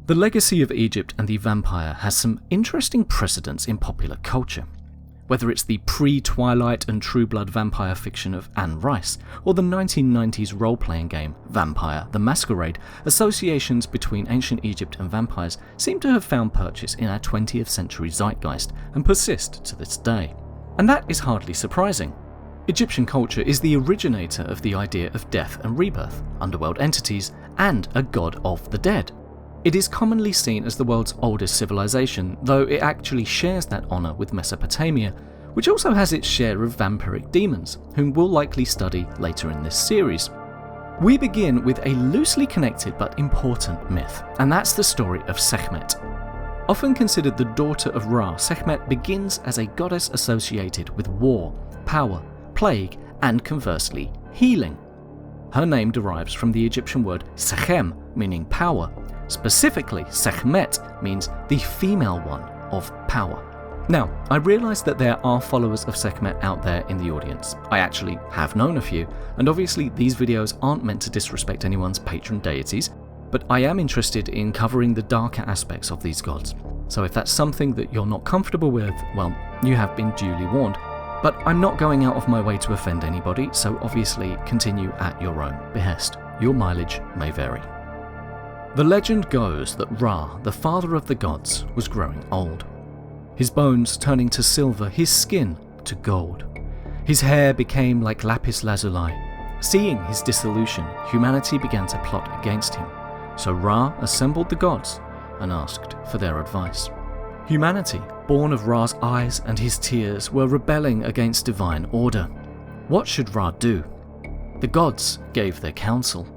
The legacy of Egypt and the vampire has some interesting precedents in popular culture. Whether it's the pre-Twilight and True Blood vampire fiction of Anne Rice, or the 1990s role-playing game Vampire: The Masquerade, associations between ancient Egypt and vampires seem to have found purchase in our 20th century zeitgeist and persist to this day. And that is hardly surprising. Egyptian culture is the originator of the idea of death and rebirth, underworld entities, and a god of the dead. It is commonly seen as the world's oldest civilization, though it actually shares that honour with Mesopotamia, which also has its share of vampiric demons, whom we'll likely study later in this series. We begin with a loosely connected but important myth, and that's the story of Sekhmet. Often considered the daughter of Ra, Sekhmet begins as a goddess associated with war, power, plague, and conversely, healing. Her name derives from the Egyptian word Sekhem, meaning power. Specifically, Sekhmet means the female one of power. Now, I realise that there are followers of Sekhmet out there in the audience. I actually have known a few, and obviously these videos aren't meant to disrespect anyone's patron deities, but I am interested in covering the darker aspects of these gods. So if that's something that you're not comfortable with, well, you have been duly warned. But I'm not going out of my way to offend anybody, so obviously continue at your own behest. Your mileage may vary. The legend goes that Ra, the father of the gods, was growing old. His bones turning to silver, his skin to gold. His hair became like lapis lazuli. Seeing his dissolution, humanity began to plot against him. So Ra assembled the gods and asked for their advice. Humanity, born of Ra's eyes and his tears, were rebelling against divine order. What should Ra do? The gods gave their counsel.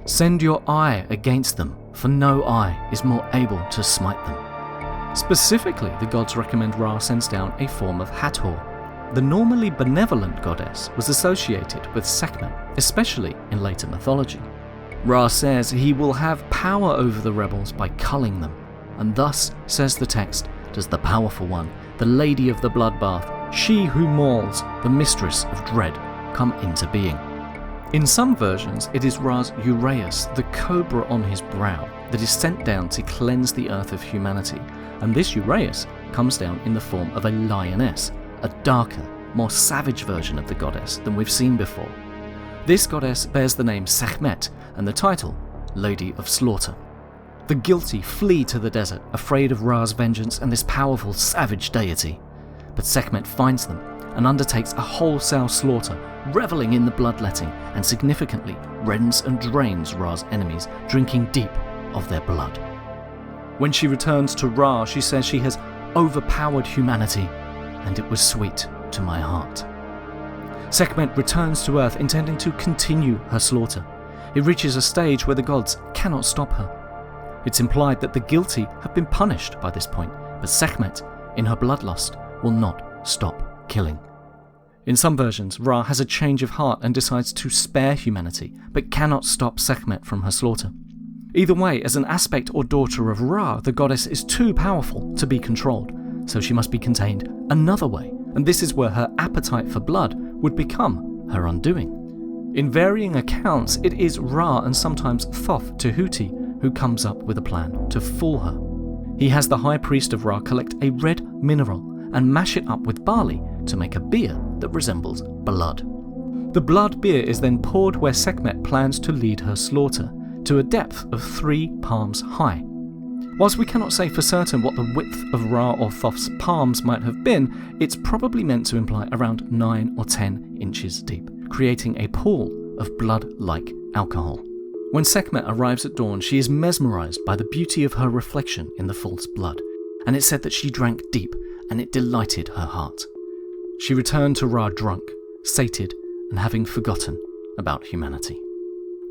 Send your eye against them, for no eye is more able to smite them. Specifically, the gods recommend Ra sends down a form of Hathor. The normally benevolent goddess was associated with Sekhmet, especially in later mythology. Ra says he will have power over the rebels by culling them, and thus, says the text, does the powerful one, the lady of the bloodbath, she who mauls, the mistress of dread, come into being. In some versions, it is Ra's Uraeus, the cobra on his brow, that is sent down to cleanse the earth of humanity, and this Uraeus comes down in the form of a lioness, a darker, more savage version of the goddess than we've seen before. This goddess bears the name Sekhmet and the title, Lady of Slaughter. The guilty flee to the desert, afraid of Ra's vengeance and this powerful, savage deity. But Sekhmet finds them and undertakes a wholesale slaughter, reveling in the bloodletting, and significantly rends and drains Ra's enemies, drinking deep of their blood. When she returns to Ra, she says she has overpowered humanity, and it was sweet to my heart. Sekhmet returns to Earth intending to continue her slaughter. It reaches a stage where the gods cannot stop her. It's implied that the guilty have been punished by this point, but Sekhmet, in her bloodlust, will not stop killing. In some versions, Ra has a change of heart and decides to spare humanity, but cannot stop Sekhmet from her slaughter. Either way, as an aspect or daughter of Ra, the goddess is too powerful to be controlled, so she must be contained another way, and this is where her appetite for blood would become her undoing. In varying accounts, it is Ra and sometimes Thoth Tehuti who comes up with a plan to fool her. He has the high priest of Ra collect a red mineral and mash it up with barley to make a beer that resembles blood. The blood beer is then poured where Sekhmet plans to lead her slaughter, to a depth of 3 palms high. Whilst we cannot say for certain what the width of Ra or Thoth's palms might have been, it's probably meant to imply around 9 or 10 inches deep, creating a pool of blood-like alcohol. When Sekhmet arrives at dawn, she is mesmerized by the beauty of her reflection in the false blood, and it's said that she drank deep, and it delighted her heart. She returned to Ra drunk, sated, and having forgotten about humanity.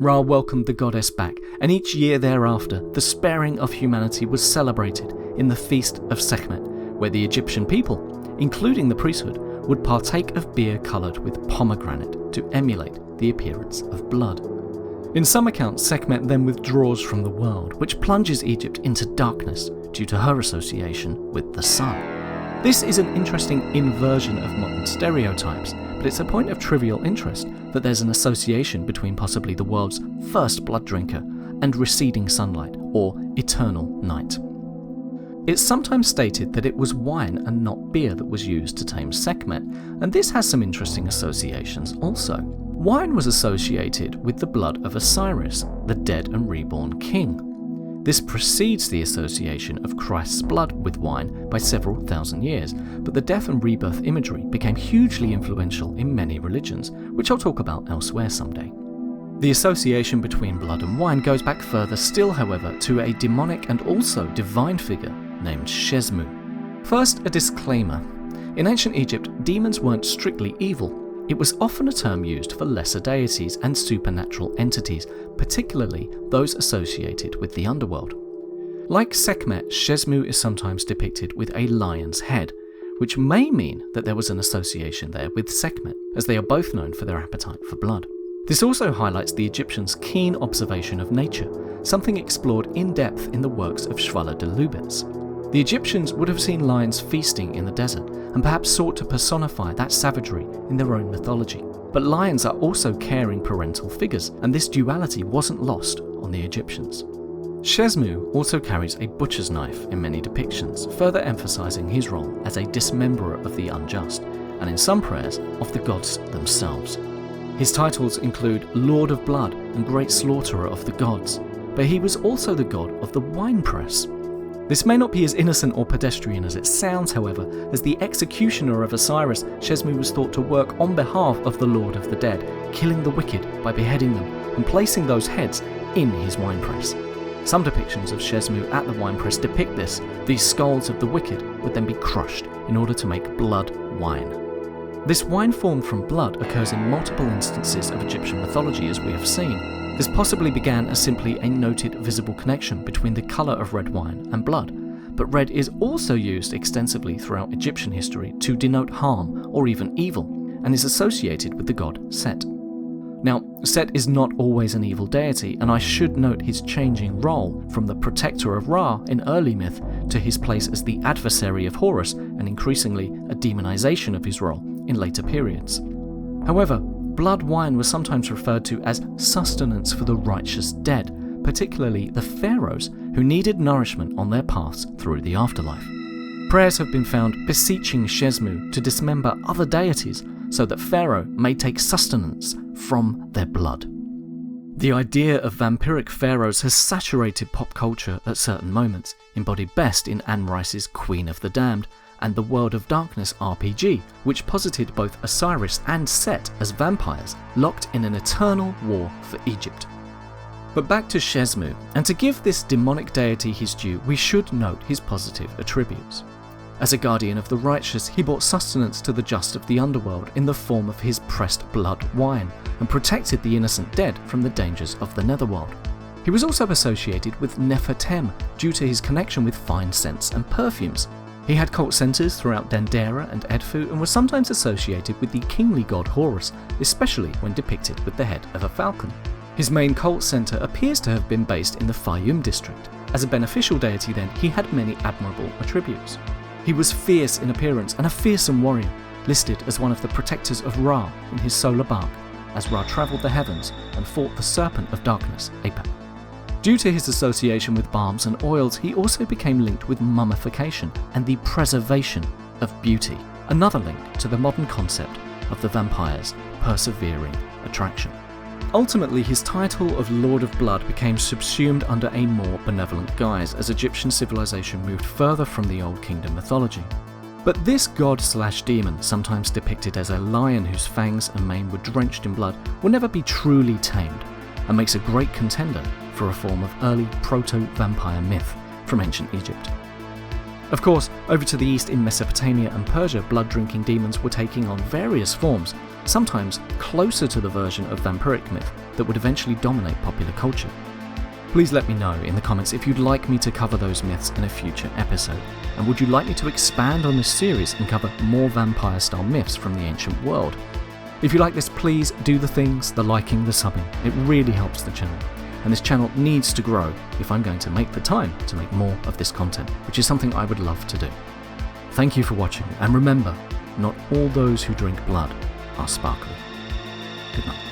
Ra welcomed the goddess back, and each year thereafter, the sparing of humanity was celebrated in the Feast of Sekhmet, where the Egyptian people, including the priesthood, would partake of beer coloured with pomegranate to emulate the appearance of blood. In some accounts, Sekhmet then withdraws from the world, which plunges Egypt into darkness due to her association with the sun. This is an interesting inversion of modern stereotypes, but it's a point of trivial interest that there's an association between possibly the world's first blood drinker and receding sunlight, or eternal night. It's sometimes stated that it was wine and not beer that was used to tame Sekhmet, and this has some interesting associations also. Wine was associated with the blood of Osiris, the dead and reborn king. This precedes the association of Christ's blood with wine by several thousand years, but the death and rebirth imagery became hugely influential in many religions, which I'll talk about elsewhere someday. The association between blood and wine goes back further still, however, to a demonic and also divine figure named Shesmu. First, a disclaimer. In ancient Egypt, demons weren't strictly evil. It was often a term used for lesser deities and supernatural entities, particularly those associated with the underworld. Like Sekhmet, Shezmu is sometimes depicted with a lion's head, which may mean that there was an association there with Sekhmet, as they are both known for their appetite for blood. This also highlights the Egyptians' keen observation of nature, something explored in depth in the works of Shwala de Lubitz. The Egyptians would have seen lions feasting in the desert, and perhaps sought to personify that savagery in their own mythology. But lions are also caring parental figures, and this duality wasn't lost on the Egyptians. Shesmu also carries a butcher's knife in many depictions, further emphasizing his role as a dismemberer of the unjust, and in some prayers of the gods themselves. His titles include Lord of Blood and Great Slaughterer of the Gods, but he was also the god of the winepress. This may not be as innocent or pedestrian as it sounds, however, as the executioner of Osiris, Shesmu was thought to work on behalf of the Lord of the Dead, killing the wicked by beheading them and placing those heads in his winepress. Some depictions of Shesmu at the winepress depict this. These skulls of the wicked would then be crushed in order to make blood wine. This wine formed from blood occurs in multiple instances of Egyptian mythology, as we have seen. This possibly began as simply a noted visible connection between the colour of red wine and blood, but red is also used extensively throughout Egyptian history to denote harm or even evil, and is associated with the god Set. Now, Set is not always an evil deity, and I should note his changing role from the protector of Ra in early myth to his place as the adversary of Horus, and increasingly a demonization of his role in later periods. However, blood wine was sometimes referred to as sustenance for the righteous dead, particularly the pharaohs who needed nourishment on their paths through the afterlife. Prayers have been found beseeching Shesmu to dismember other deities so that Pharaoh may take sustenance from their blood. The idea of vampiric pharaohs has saturated pop culture at certain moments, embodied best in Anne Rice's Queen of the Damned, and the World of Darkness RPG, which posited both Osiris and Set as vampires locked in an eternal war for Egypt. But back to Shesmu, and to give this demonic deity his due, we should note his positive attributes. As a guardian of the righteous, he brought sustenance to the just of the underworld in the form of his pressed blood wine, and protected the innocent dead from the dangers of the netherworld. He was also associated with Nefertem due to his connection with fine scents and perfumes. He had cult centres throughout Dendera and Edfu, and was sometimes associated with the kingly god Horus, especially when depicted with the head of a falcon. His main cult centre appears to have been based in the Fayum district. As a beneficial deity then, he had many admirable attributes. He was fierce in appearance and a fearsome warrior, listed as one of the protectors of Ra in his solar bark, as Ra travelled the heavens and fought the serpent of darkness, Apep. Due to his association with balms and oils, he also became linked with mummification and the preservation of beauty, another link to the modern concept of the vampire's persevering attraction. Ultimately, his title of Lord of Blood became subsumed under a more benevolent guise as Egyptian civilization moved further from the Old Kingdom mythology. But this god/demon, sometimes depicted as a lion whose fangs and mane were drenched in blood, will never be truly tamed, and makes a great contender for a form of early proto-vampire myth from ancient Egypt. Of course, over to the east in Mesopotamia and Persia, blood-drinking demons were taking on various forms, sometimes closer to the version of vampiric myth that would eventually dominate popular culture. Please let me know in the comments if you'd like me to cover those myths in a future episode, and would you like me to expand on this series and cover more vampire-style myths from the ancient world? If you like this, please do the things, the liking, the subbing. It really helps the channel. And this channel needs to grow if I'm going to make the time to make more of this content, which is something I would love to do. Thank you for watching, and remember, not all those who drink blood are sparkly. Good night.